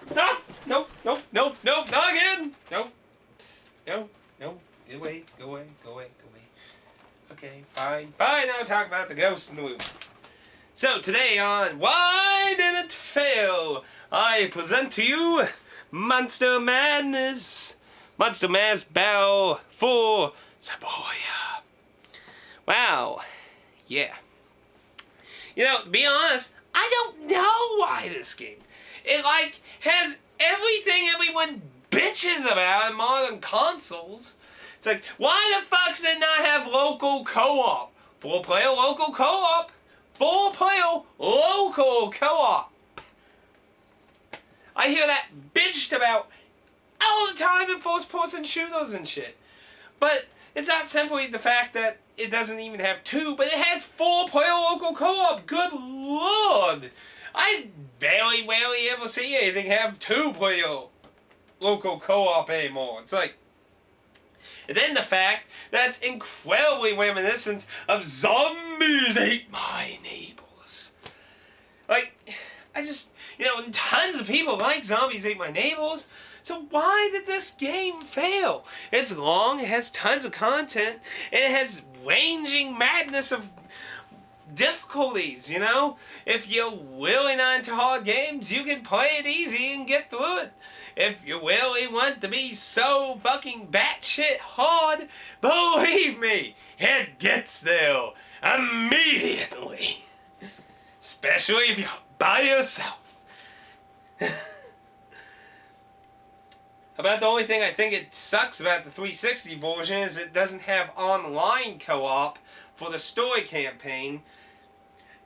Stop! Nope, nope, nope, nope, not again! Nope. No, no, get away, go away, go away, go away. Okay, fine. Fine, now talk about the ghost in the womb. So today on Why Did It Fail? I present to you Monster Madness. Monster Mass Battle for Suburbia. Wow. Yeah. You know, to be honest, I don't know why this game. It, like, has everything everyone bitches about in modern consoles. It's like, why the fuck does it not have local co-op? 4-player local co-op. 4-player local co-op. I hear that bitched about all the time in first-person shooters and shit. But it's not simply the fact that it doesn't even have 2, but it has 4-player local co-op. Good lord. I very rarely ever see anything have 2-player local co-op anymore. It's like, and then the fact that it's incredibly reminiscent of Zombies Ate My Neighbors. Like, I just, you know, tons of people like Zombies Ate My Neighbors, so why did this game fail? It's long, it has tons of content, and it has ranging madness of difficulties, you know? If you're really not into hard games, you can play it easy and get through it. If you really want to be so fucking batshit hard, believe me, it gets there immediately. Especially if you're by yourself. About the only thing I think it sucks about the 360 version is it doesn't have online co-op for the story campaign.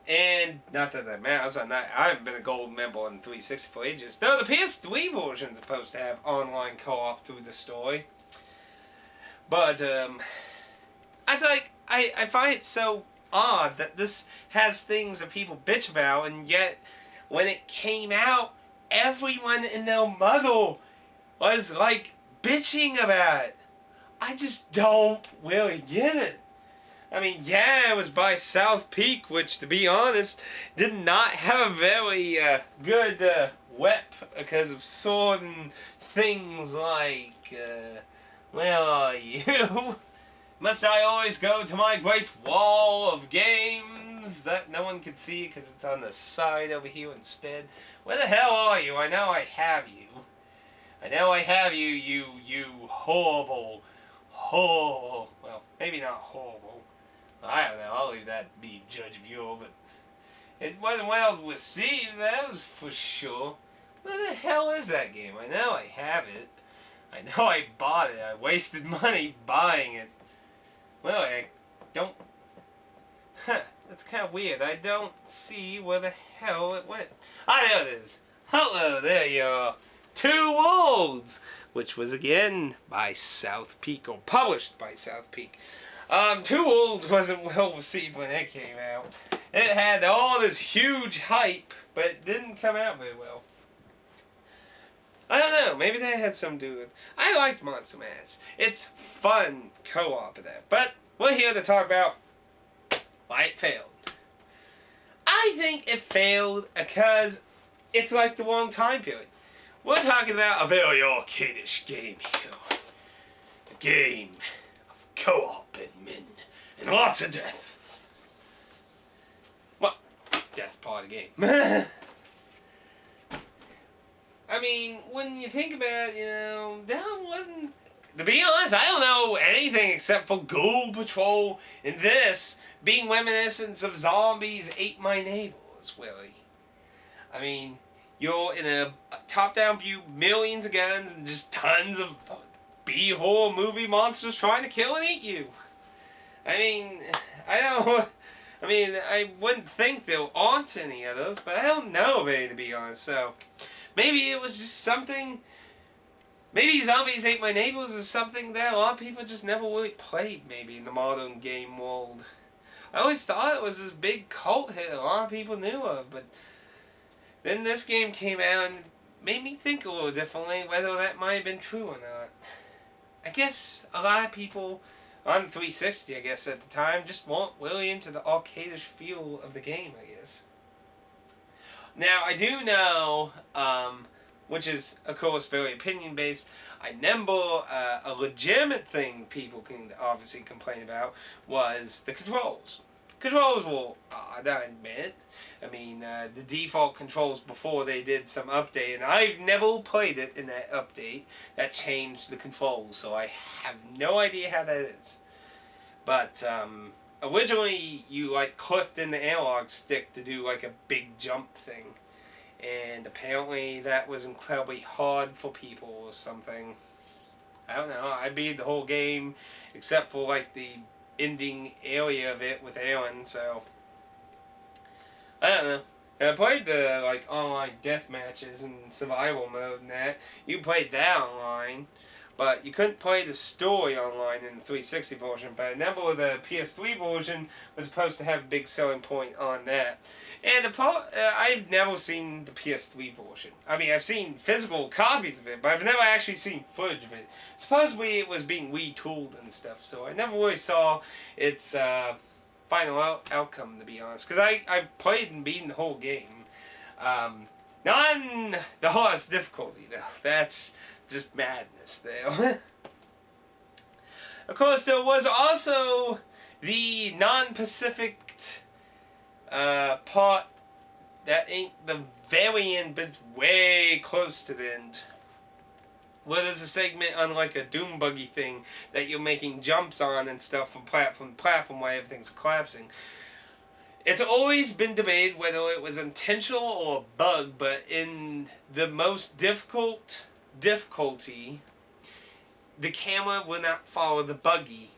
And not that that matters, I haven't been a gold member on 360 for ages. Though the PS3 version is supposed to have online co-op through the story. But, I find it so odd that this has things that people bitch about, and yet, when it came out, everyone and their mother was, like, bitching about it. I just don't really get it. I mean, yeah, it was by South Peak, which, to be honest, did not have a very good rep because of certain things like, where are you? Must I always go to my great wall of games that no one can see because it's on the side over here instead? Where the hell are you? I know I have you. I know I have you, you horrible, well, maybe not horrible. I don't know, I'll leave that to be judge of you, but it wasn't well received, that was for sure. Where the hell is that game? I know I have it. I know I bought it. I wasted money buying it. Well, I don't... Huh, that's kind of weird. I don't see where the hell it went. Ah, there it is. Hello, there you are. Two Worlds, which was again by South Peak, or published by South Peak. Two Worlds wasn't well received when it came out. It had all this huge hype, but it didn't come out very well. I don't know, maybe that had something to do with it. I liked Monster Mass. It's fun co-op of that. But we're here to talk about why it failed. I think it failed because it's like the wrong time period. We're talking about a very arcadish game here. A game of co-op and men and lots of death. Well, that's part of the game. I mean, when you think about it, you know, that wasn't... To be honest, I don't know anything except for Ghoul Patrol and this being reminiscent of Zombies Ate My Neighbors, really. I mean, you're in a top-down view, millions of guns, and just tons of B-horror movie monsters trying to kill and eat you. I mean, I wouldn't think there aren't any of those, but I don't know of any, to be honest, so... Maybe it was just something... Maybe Zombies Ate My Neighbors is something that a lot of people just never really played, maybe, in the modern game world. I always thought it was this big cult hit a lot of people knew of, but... Then this game came out and made me think a little differently, whether that might have been true or not. I guess a lot of people on 360, I guess, at the time, just weren't really into the arcadish feel of the game, I guess. Now, I do know which is, of course, very opinion based. I remember a legitimate thing people can obviously complain about was the controls. Controls were odd, I admit. I mean, the default controls before they did some update, and I've never played it in that update that changed the controls, so I have no idea how that is. But originally, you like clicked in the analog stick to do like a big jump thing, and apparently that was incredibly hard for people or something. I don't know. I beat the whole game except for like the ending area of it with Aaron, so I don't know. And I played the like online death matches and survival mode and that. You played that online, but you couldn't play the story online in the 360 version. But I remember the PS3 version was supposed to have a big selling point on that. And I've never seen the PS3 version. I mean, I've seen physical copies of it, but I've never actually seen footage of it. Supposedly it was being retooled and stuff, so I never really saw its final outcome, to be honest. Because I played and beaten the whole game. Not on the hardest difficulty, though. That's just madness, there. Of course, there was also the non-Pacific part that ain't the very end, but it's way close to the end. Where there's a segment on like a Doom buggy thing that you're making jumps on and stuff from platform to platform while everything's collapsing. It's always been debated whether it was intentional or a bug, but in the most difficulty, the camera will not follow the buggy.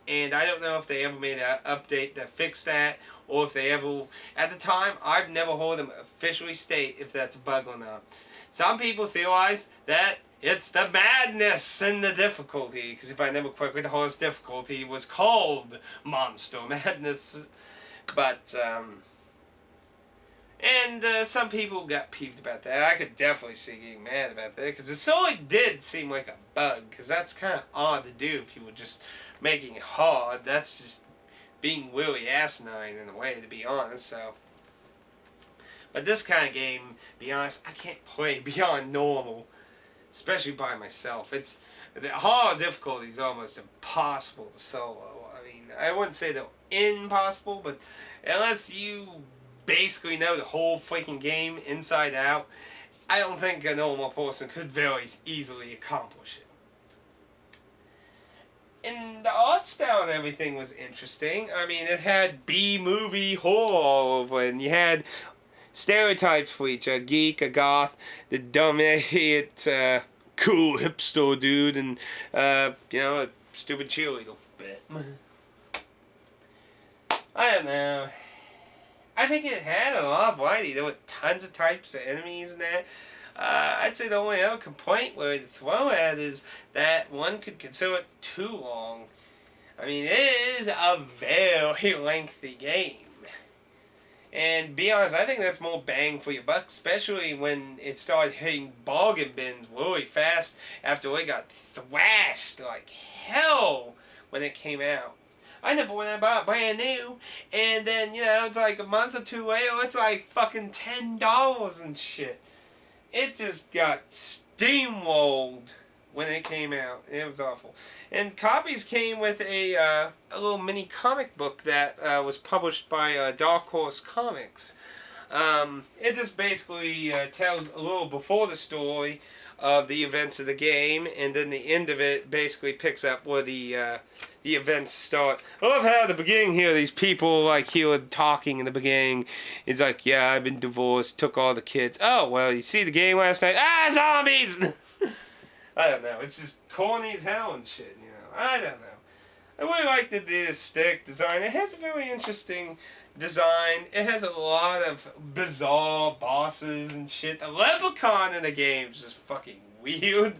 And I don't know if they ever made an update that fixed that, or if they ever... At the time, I've never heard them officially state if that's a bug or not. Some people theorize that it's the madness in the difficulty, because if I remember correctly, the hardest difficulty was called Monster Madness. But, and some people got peeved about that. I could definitely see getting mad about that, because it certainly did seem like a bug, because that's kind of odd to do if you were just making it hard. That's just being really asinine in a way, to be honest, so. But this kind of game, to be honest, I can't play beyond normal, especially by myself. The hard difficulty is almost impossible to solo. I mean, I wouldn't say they're impossible, but unless you basically know the whole freaking game inside out, I don't think a normal person could very easily accomplish it. And the art style and everything was interesting. I mean, it had B-movie horror all over it, and you had stereotypes for each: a geek, a goth, the dumb idiot, cool hipster dude, and you know, a stupid cheerleader bit. I don't know. I think it had a lot of variety. There were tons of types of enemies in that. I'd say the only other complaint where to throw at is that one could consider it too long. I mean, it is a very lengthy game. And to be honest, I think that's more bang for your buck, especially when it started hitting bargain bins really fast after it got thrashed like hell when it came out. I remember when I bought it brand new, and then, you know, it's like a month or two later, it's like fucking $10 and shit. It just got steamrolled when it came out. It was awful. And copies came with a little mini comic book that was published by Dark Horse Comics. It just basically tells a little before the story of the events of the game, and then the end of it basically picks up where the events start. I love how at the beginning here, these people like here talking in the beginning. It's like, yeah, I've been divorced, took all the kids. Oh, well, you see the game last night? Ah, zombies! I don't know. It's just corny as hell and shit, you know. I don't know. I really like the stick design. It has a very interesting design. It has a lot of bizarre bosses and shit. The leprechaun in the game is just fucking weird.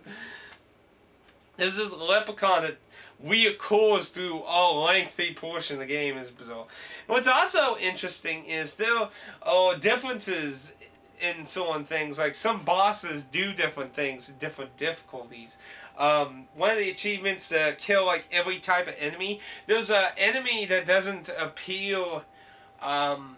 There's this leprechaun that reoccurs through a lengthy portion of the game. Is bizarre. And what's also interesting is there are differences in certain things. Like some bosses do different things, different difficulties. One of the achievements kill like every type of enemy. There's an enemy that doesn't appear. I'm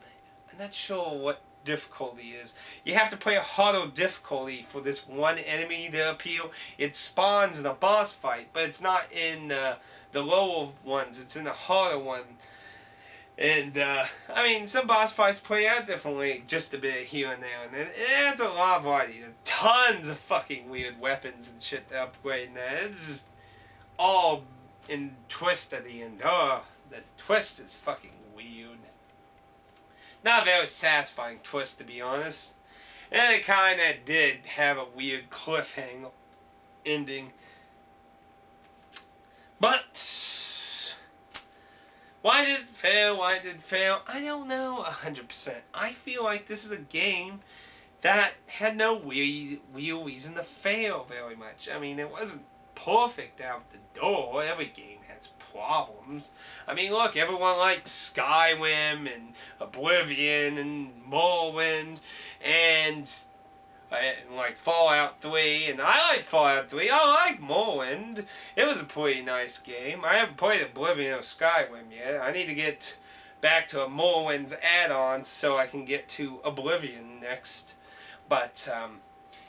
not sure what difficulty is. You have to play a harder difficulty for this one enemy to appeal. It spawns in a boss fight, but it's not in the lower ones. It's in the harder one. And, I mean, some boss fights play out differently just a bit here and there. And it adds a lot of variety. Tons of fucking weird weapons and shit to upgrade. And it's just all in twist at the end. Oh, the twist is fucking weird. Not a very satisfying twist, to be honest. And it kind of did have a weird cliffhanger ending. But why did it fail? Why did it fail? I don't know 100%. I feel like this is a game that had no real reason to fail very much. I mean, it wasn't perfect out the door. Every game has problems. I mean, look, everyone likes Skyrim and Oblivion and Morrowind and like Fallout 3, and I like Fallout 3. I like Morrowind. It was a pretty nice game. I haven't played Oblivion or Skyrim yet. I need to get back to a Morrowind's add-on so I can get to Oblivion next. But,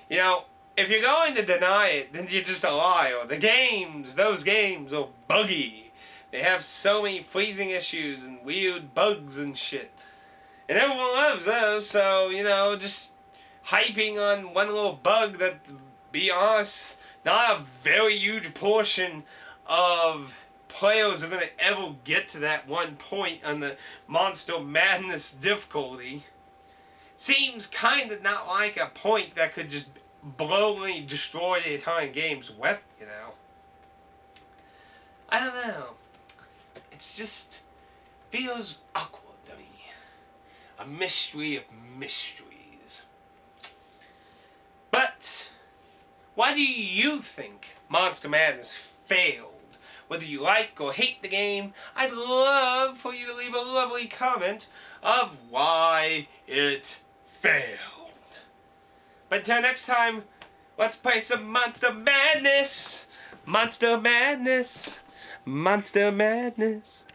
you know, if you're going to deny it, then you're just a liar. Those games are buggy. They have so many freezing issues and weird bugs and shit. And everyone loves those, so, you know, just hyping on one little bug that, to be honest, not a very huge portion of players are going to ever get to that one point on the Monster Madness difficulty. Seems kind of not like a point that could just blowingly destroy the entire game's weapon, you know. I don't know. It's just feels awkward to me. A mystery of mysteries. But why do you think Monster Madness failed? Whether you like or hate the game, I'd love for you to leave a lovely comment of why it failed. But until next time, let's play some Monster Madness! Monster Madness! Monster Madness!